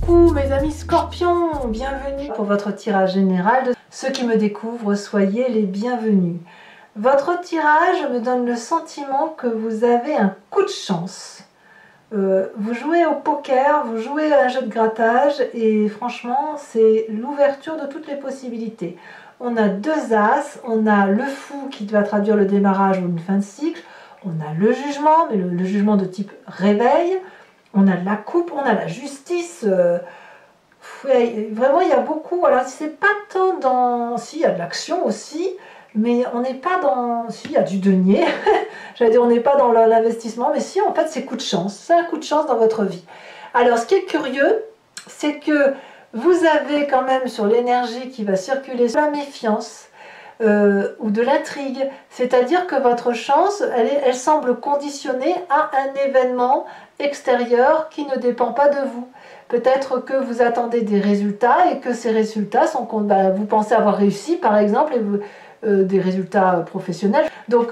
Coucou mes amis scorpions, bienvenue pour votre tirage général. Ceux qui me découvrent, soyez les bienvenus. Votre tirage me donne le sentiment que vous avez un coup de chance. Vous jouez au poker, vous jouez à un jeu de grattage et franchement c'est l'ouverture de toutes les possibilités. On a deux as, on a le fou qui va traduire le démarrage ou une fin de cycle, on a le jugement, mais le jugement de type réveil, on a la coupe, on a la justice. Vraiment il y a beaucoup, voilà, c'est pas tant dans... Si, il y a de l'action aussi, mais on n'est pas dans... Si, il y a du denier, j'allais dire on n'est pas dans l'investissement, mais si, en fait c'est coup de chance, c'est un coup de chance dans votre vie. Alors ce qui est curieux, c'est que vous avez quand même sur l'énergie qui va circuler la méfiance ou de l'intrigue, c'est-à-dire que votre chance, elle semble conditionnée à un événement extérieur qui ne dépend pas de vous. Peut-être que vous attendez des résultats et que ces résultats sont... vous pensez avoir réussi par exemple, et des résultats professionnels. Donc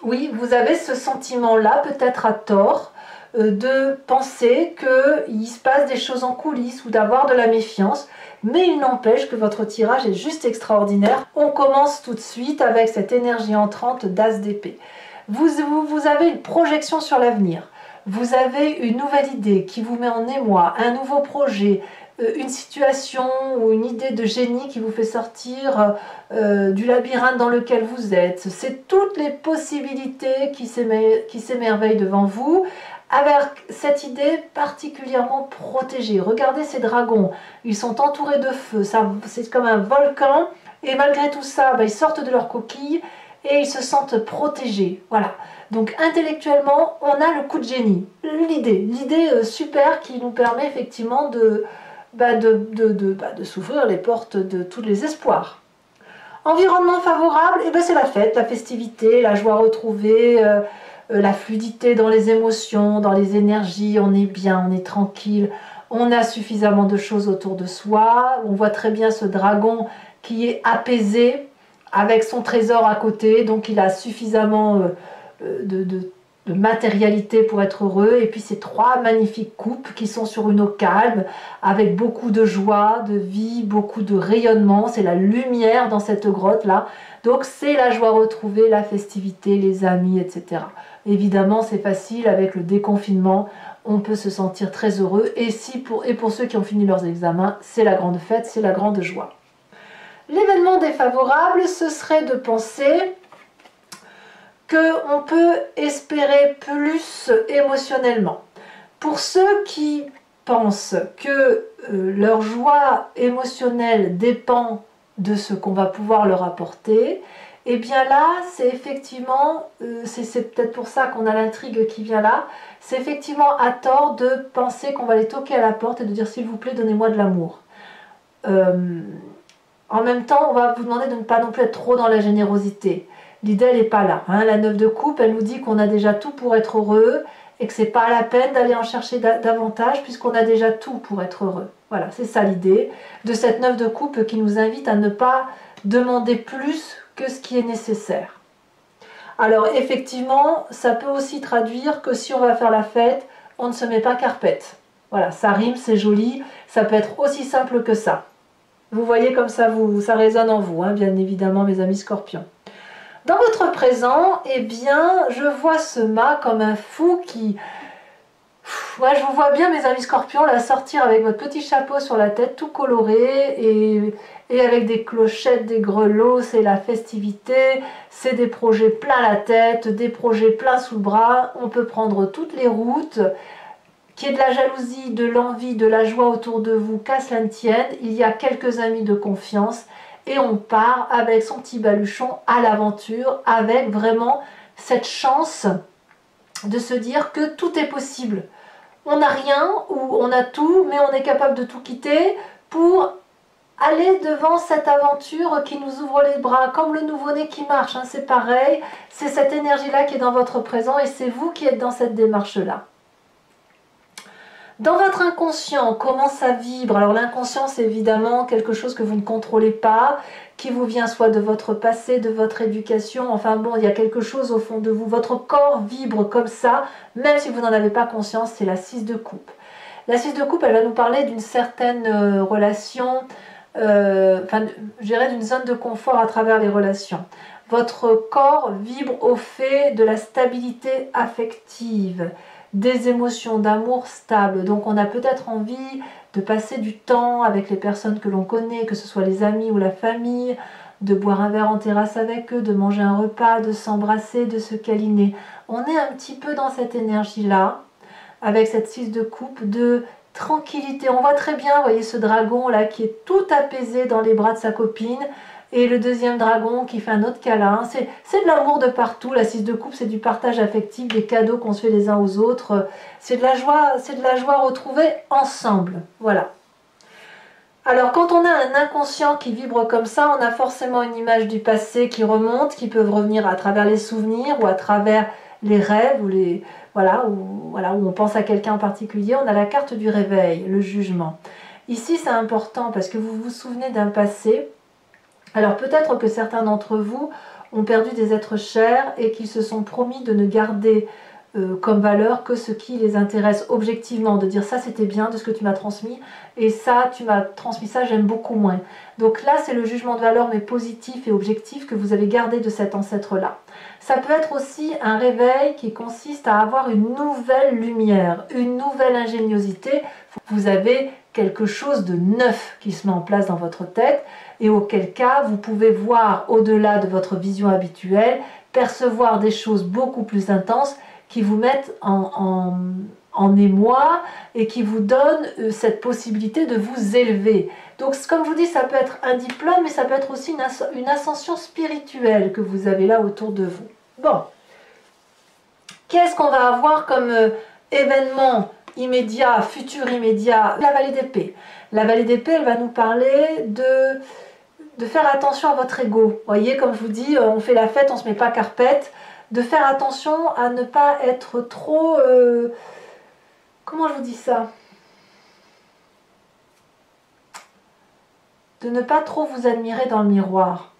oui, vous avez ce sentiment-là, peut-être à tort, de penser qu'il se passe des choses en coulisses ou d'avoir de la méfiance, mais il n'empêche que votre tirage est juste extraordinaire. On commence tout de suite avec cette énergie entrante d'As d'épée. Vous avez une projection sur l'avenir, vous avez une nouvelle idée qui vous met en émoi, un nouveau projet, une situation ou une idée de génie qui vous fait sortir du labyrinthe dans lequel vous êtes. C'est toutes les possibilités qui s'émerveillent devant vous, avec cette idée particulièrement protégée. Regardez ces dragons, ils sont entourés de feu, c'est comme un volcan, et malgré tout ça, ils sortent de leur coquille et ils se sentent protégés. Voilà. Donc intellectuellement, on a le coup de génie, l'idée super qui nous permet effectivement de s'ouvrir les portes de tous les espoirs. Environnement favorable, c'est la fête, la festivité, la joie retrouvée, la fluidité dans les émotions, dans les énergies, on est bien, on est tranquille, on a suffisamment de choses autour de soi, on voit très bien ce dragon qui est apaisé avec son trésor à côté, donc il a suffisamment de matérialité pour être heureux, et puis ces trois magnifiques coupes qui sont sur une eau calme, avec beaucoup de joie, de vie, beaucoup de rayonnement, c'est la lumière dans cette grotte là, donc c'est la joie retrouvée, la festivité, les amis, etc. Évidemment c'est facile, avec le déconfinement, on peut se sentir très heureux, et pour ceux qui ont fini leurs examens, c'est la grande fête, c'est la grande joie. L'événement défavorable, ce serait de penser qu'on peut espérer plus émotionnellement. Pour ceux qui pensent que leur joie émotionnelle dépend de ce qu'on va pouvoir leur apporter, et bien là, c'est effectivement, c'est peut-être pour ça qu'on a l'intrigue qui vient là, c'est effectivement à tort de penser qu'on va les toquer à la porte et de dire s'il vous plaît, donnez-moi de l'amour. En même temps, on va vous demander de ne pas non plus être trop dans la générosité. L'idée, elle n'est pas là. La 9 de coupe, elle nous dit qu'on a déjà tout pour être heureux et que c'est pas la peine d'aller en chercher davantage puisqu'on a déjà tout pour être heureux. Voilà, c'est ça l'idée de cette 9 de coupe qui nous invite à ne pas demander plus que ce qui est nécessaire. Alors effectivement, ça peut aussi traduire que si on va faire la fête, on ne se met pas carpette. Voilà, ça rime, c'est joli, ça peut être aussi simple que ça. Vous voyez comme ça, ça résonne en vous, bien évidemment, mes amis scorpions. Dans votre présent, je vois ce mât comme un fou qui... Ouais, je vous vois bien, mes amis scorpions, là, sortir avec votre petit chapeau sur la tête, tout coloré, et avec des clochettes, des grelots, c'est la festivité, c'est des projets plein la tête, des projets plein sous le bras, on peut prendre toutes les routes. Qu'il y ait de la jalousie, de l'envie, de la joie autour de vous, qu'à cela ne tienne, il y a quelques amis de confiance et on part avec son petit baluchon à l'aventure, avec vraiment cette chance de se dire que tout est possible. On n'a rien ou on a tout, mais on est capable de tout quitter pour aller devant cette aventure qui nous ouvre les bras, comme le nouveau-né qui marche, c'est pareil, c'est cette énergie-là qui est dans votre présent et c'est vous qui êtes dans cette démarche-là. Dans votre inconscient, comment ça vibre? Alors l'inconscient, c'est évidemment quelque chose que vous ne contrôlez pas, qui vous vient soit de votre passé, de votre éducation, enfin bon, il y a quelque chose au fond de vous. Votre corps vibre comme ça, même si vous n'en avez pas conscience, c'est la 6 de coupe. La 6 de coupe, elle va nous parler d'une certaine relation, enfin, je dirais d'une zone de confort à travers les relations. Votre corps vibre au fait de la stabilité affective, des émotions d'amour stables. Donc on a peut-être envie de passer du temps avec les personnes que l'on connaît, que ce soit les amis ou la famille, de boire un verre en terrasse avec eux, de manger un repas, de s'embrasser, de se câliner. On est un petit peu dans cette énergie-là, avec cette 6 de coupe, de tranquillité. On voit très bien, vous voyez ce dragon là qui est tout apaisé dans les bras de sa copine, et le deuxième dragon qui fait un autre câlin. C'est de l'amour de partout. La 6 de coupe, c'est du partage affectif, des cadeaux qu'on se fait les uns aux autres. C'est de la joie retrouvée ensemble. Voilà. Alors quand on a un inconscient qui vibre comme ça, on a forcément une image du passé qui remonte, qui peuvent revenir à travers les souvenirs ou à travers les rêves, où on pense à quelqu'un en particulier. On a la carte du réveil, le jugement. Ici c'est important parce que vous vous souvenez d'un passé. Alors peut-être que certains d'entre vous ont perdu des êtres chers et qu'ils se sont promis de ne garder comme valeur que ce qui les intéresse objectivement, de dire ça c'était bien de ce que tu m'as transmis et ça tu m'as transmis ça, j'aime beaucoup moins. Donc là c'est le jugement de valeur mais positif et objectif que vous avez gardé de cet ancêtre là. Ça peut être aussi un réveil qui consiste à avoir une nouvelle lumière, une nouvelle ingéniosité. Vous avez quelque chose de neuf qui se met en place dans votre tête et auquel cas vous pouvez voir au-delà de votre vision habituelle, percevoir des choses beaucoup plus intenses qui vous mettent en émoi et qui vous donnent cette possibilité de vous élever. Donc comme je vous dis, ça peut être un diplôme, mais ça peut être aussi une ascension spirituelle que vous avez là autour de vous. Bon, qu'est-ce qu'on va avoir comme événement immédiat, futur immédiat? La vallée d'épée. La vallée d'épée, elle va nous parler de faire attention à votre ego. Vous voyez, comme je vous dis, on fait la fête, on ne se met pas carpette. De faire attention à ne pas être trop... comment je vous dis ça? De ne pas trop vous admirer dans le miroir.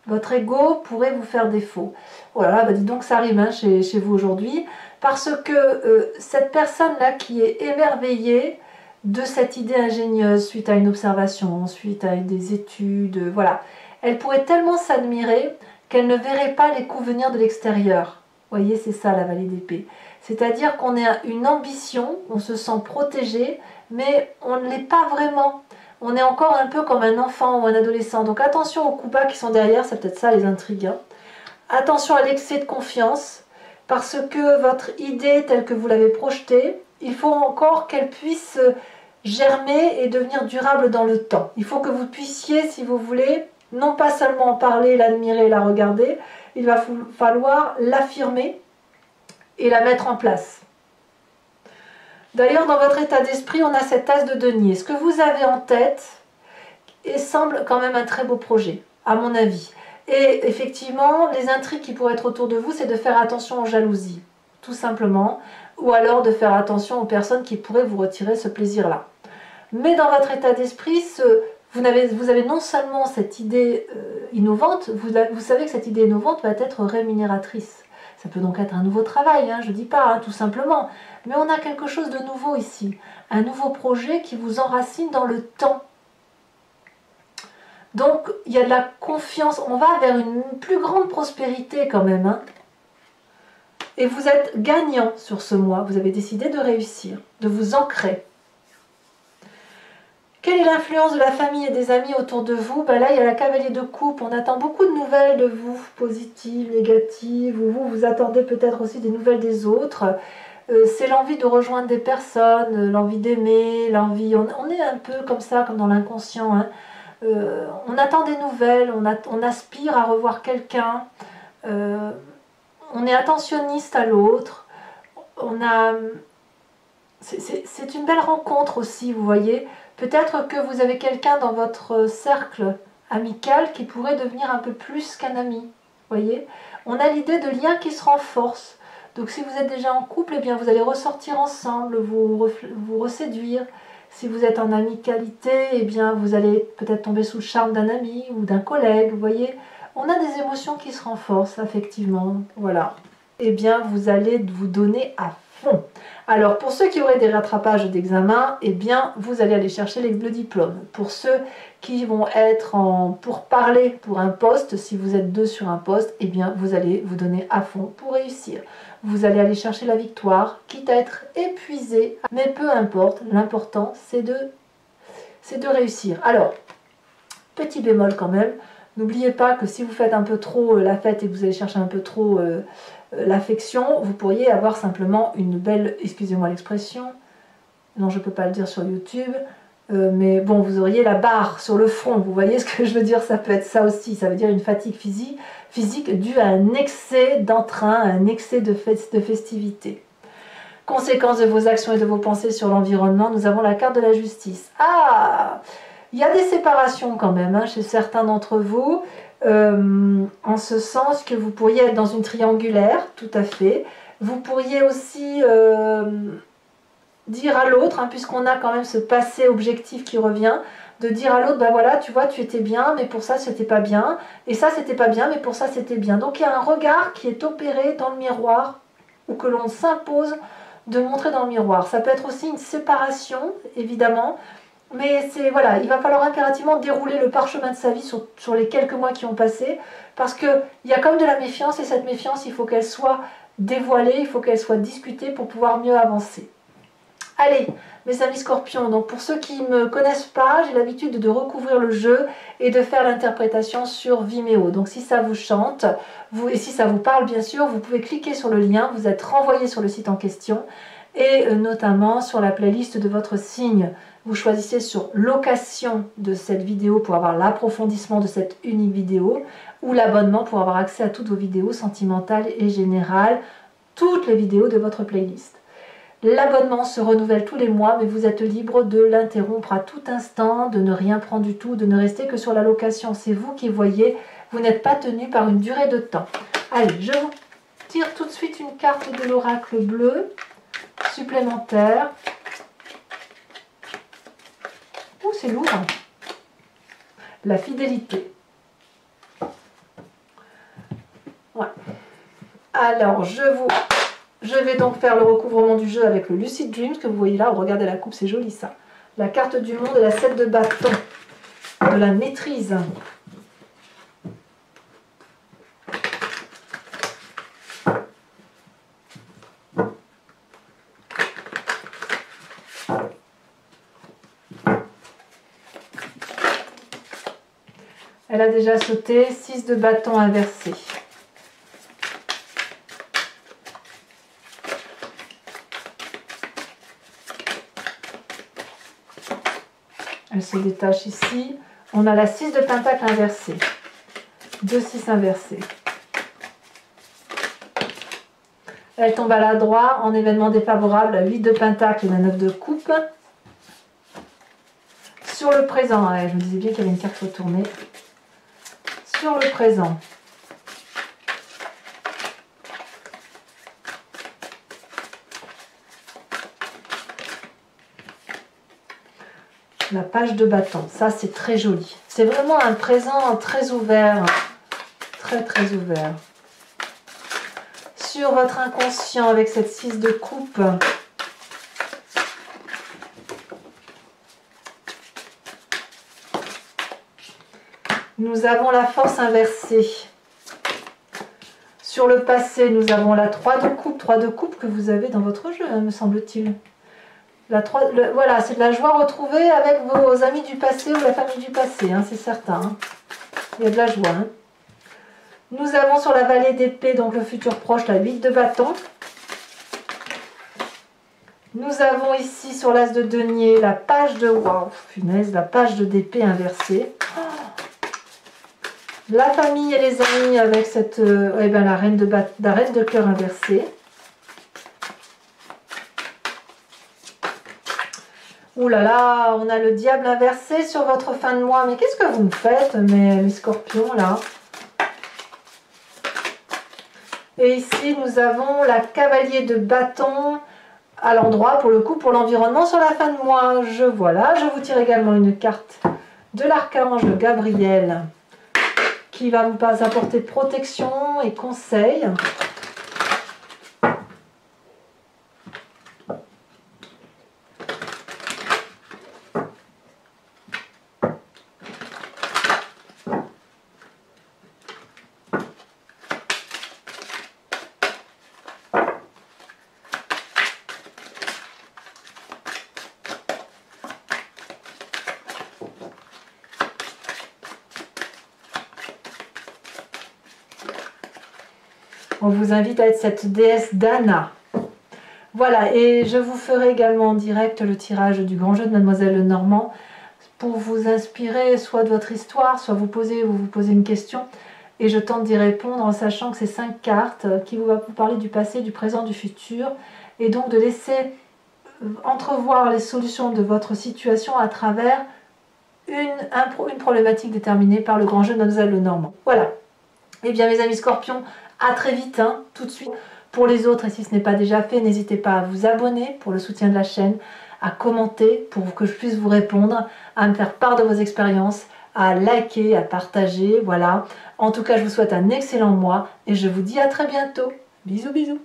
Votre ego pourrait vous faire défaut. Oh là là, bah dis donc ça arrive hein, chez vous aujourd'hui. Parce que cette personne-là qui est émerveillée de cette idée ingénieuse suite à une observation, suite à des études, voilà. Elle pourrait tellement s'admirer qu'elle ne verrait pas les coups venir de l'extérieur. Vous voyez, c'est ça la vallée d'épée. C'est-à-dire qu'on a une ambition, on se sent protégé, mais on ne l'est pas vraiment. On est encore un peu comme un enfant ou un adolescent. Donc attention aux coups bas qui sont derrière, c'est peut-être ça les intrigues. Hein. Attention à l'excès de confiance, parce que votre idée telle que vous l'avez projetée, il faut encore qu'elle puisse germer et devenir durable dans le temps. Il faut que vous puissiez, si vous voulez, non pas seulement en parler, l'admirer, la regarder, il va falloir l'affirmer et la mettre en place. D'ailleurs, dans votre état d'esprit, on a cet as de denier. Ce que vous avez en tête semble quand même un très beau projet, à mon avis. Et effectivement, les intrigues qui pourraient être autour de vous, c'est de faire attention aux jalousies, tout simplement, ou alors de faire attention aux personnes qui pourraient vous retirer ce plaisir-là. Mais dans votre état d'esprit, vous avez non seulement cette idée innovante, vous savez que cette idée innovante va être rémunératrice. Ça peut donc être un nouveau travail, hein, je ne dis pas, hein, tout simplement. Mais on a quelque chose de nouveau ici. Un nouveau projet qui vous enracine dans le temps. Donc, il y a de la confiance. On va vers une plus grande prospérité quand même. Hein. Et vous êtes gagnant sur ce mois. Vous avez décidé de réussir, de vous ancrer. Quelle est l'influence de la famille et des amis autour de vous? Ben là, il y a la cavalier de coupe. On attend beaucoup de nouvelles de vous, positives, négatives. Ou vous attendez peut-être aussi des nouvelles des autres. C'est l'envie de rejoindre des personnes, l'envie d'aimer, l'envie... On est un peu comme ça, comme dans l'inconscient. Hein. On attend des nouvelles, on aspire à revoir quelqu'un. On est attentionniste à l'autre. C'est une belle rencontre aussi, vous voyez. Peut-être que vous avez quelqu'un dans votre cercle amical qui pourrait devenir un peu plus qu'un ami. Voyez, on a l'idée de liens qui se renforcent. Donc si vous êtes déjà en couple, eh bien vous allez ressortir ensemble, vous reséduire. Si vous êtes en amicalité, eh bien vous allez peut-être tomber sous le charme d'un ami ou d'un collègue. Vous voyez, on a des émotions qui se renforcent affectivement. Voilà. Eh bien vous allez vous donner à fond. Alors, pour ceux qui auraient des rattrapages d'examen, eh bien, vous allez aller chercher le diplôme. Pour ceux qui vont être en pourparlers pour un poste, si vous êtes 2 sur un poste, eh bien, vous allez vous donner à fond pour réussir. Vous allez aller chercher la victoire, quitte à être épuisé, mais peu importe, l'important, c'est de réussir. Alors, petit bémol quand même, n'oubliez pas que si vous faites un peu trop la fête et que vous allez chercher un peu trop l'affection, vous pourriez avoir simplement une belle, excusez-moi l'expression, non je ne peux pas le dire sur YouTube, mais bon, vous auriez la barre sur le front, vous voyez ce que je veux dire, ça peut être ça aussi, ça veut dire une fatigue physique due à un excès d'entrain, à un excès de festivité. Conséquence de vos actions et de vos pensées sur l'environnement, nous avons la carte de la justice. Ah, il y a des séparations quand même chez certains d'entre vous, en ce sens que vous pourriez être dans une triangulaire, tout à fait. Vous pourriez aussi dire à l'autre, puisqu'on a quand même ce passé objectif qui revient, de dire à l'autre, ben voilà, tu vois, tu étais bien, mais pour ça, c'était pas bien, et ça, c'était pas bien, mais pour ça, c'était bien. Donc, il y a un regard qui est opéré dans le miroir, ou que l'on s'impose de montrer dans le miroir. Ça peut être aussi une séparation, évidemment, mais c'est voilà, il va falloir impérativement dérouler le parchemin de sa vie sur les quelques mois qui ont passé, parce qu'il y a comme de la méfiance, et cette méfiance, il faut qu'elle soit dévoilée, il faut qu'elle soit discutée pour pouvoir mieux avancer. Allez, mes amis scorpions, donc pour ceux qui ne me connaissent pas, j'ai l'habitude de recouvrir le jeu et de faire l'interprétation sur Vimeo. Donc si ça vous chante, et si ça vous parle bien sûr, vous pouvez cliquer sur le lien, vous êtes renvoyé sur le site en question, et notamment sur la playlist de votre signe. Vous choisissez sur location de cette vidéo pour avoir l'approfondissement de cette unique vidéo, ou l'abonnement pour avoir accès à toutes vos vidéos sentimentales et générales, toutes les vidéos de votre playlist. L'abonnement se renouvelle tous les mois, mais vous êtes libre de l'interrompre à tout instant, de ne rien prendre du tout, de ne rester que sur la location. C'est vous qui voyez, vous n'êtes pas tenu par une durée de temps. Allez, je vous tire tout de suite une carte de l'oracle bleu supplémentaire. Oh, c'est lourd. La fidélité. Ouais. Alors, je vais donc faire le recouvrement du jeu avec le Lucid Dreams que vous voyez là. Regardez la coupe, c'est joli ça. La carte du monde et la 7 de bâton. De la maîtrise. Elle a déjà sauté. 6 de bâton inversé. Elle se détache ici. On a la 6 de pentacle inversée. 2-6 inversés. Elle tombe à l'adroit en événement défavorable. La 8 de pentacle et la 9 de coupe. Sur le présent, je me disais bien qu'il y avait une carte retournée. Sur le présent. La page de bâton, ça c'est très joli. C'est vraiment un présent très ouvert, très très ouvert. Sur votre inconscient avec cette 6 de coupe, nous avons la force inversée. Sur le passé, nous avons la 3 de coupe que vous avez dans votre jeu, me semble-t-il. Voilà, c'est de la joie retrouvée avec vos amis du passé ou la famille du passé, c'est certain. Il y a de la joie. Nous avons sur la vallée d'épée, donc le futur proche, la 8 de bâton. Nous avons ici sur l'as de denier la page de... Waouh, punaise, la page de d'épée inversée. La famille et les amis avec cette... la reine de cœur inversée. Ouh là là, on a le diable inversé sur votre fin de mois. Mais qu'est-ce que vous me faites, mes scorpions, là? Et ici, nous avons la cavalier de bâton à l'endroit, pour le coup, pour l'environnement sur la fin de mois. Voilà, je vous tire également une carte de l'archange Gabriel qui va vous apporter protection et conseil. On vous invite à être cette déesse Dana. Voilà, et je vous ferai également en direct le tirage du grand jeu de Mademoiselle Lenormand pour vous inspirer soit de votre histoire, soit vous posez une question. Et je tente d'y répondre en sachant que c'est 5 cartes qui vont vous parler du passé, du présent, du futur. Et donc de laisser entrevoir les solutions de votre situation à travers une problématique déterminée par le grand jeu de Mademoiselle Lenormand. Voilà. Et bien mes amis scorpions, à très vite, hein, tout de suite. Pour les autres, et si ce n'est pas déjà fait, n'hésitez pas à vous abonner pour le soutien de la chaîne, à commenter pour que je puisse vous répondre, à me faire part de vos expériences, à liker, à partager, voilà. En tout cas, je vous souhaite un excellent mois et je vous dis à très bientôt. Bisous, bisous.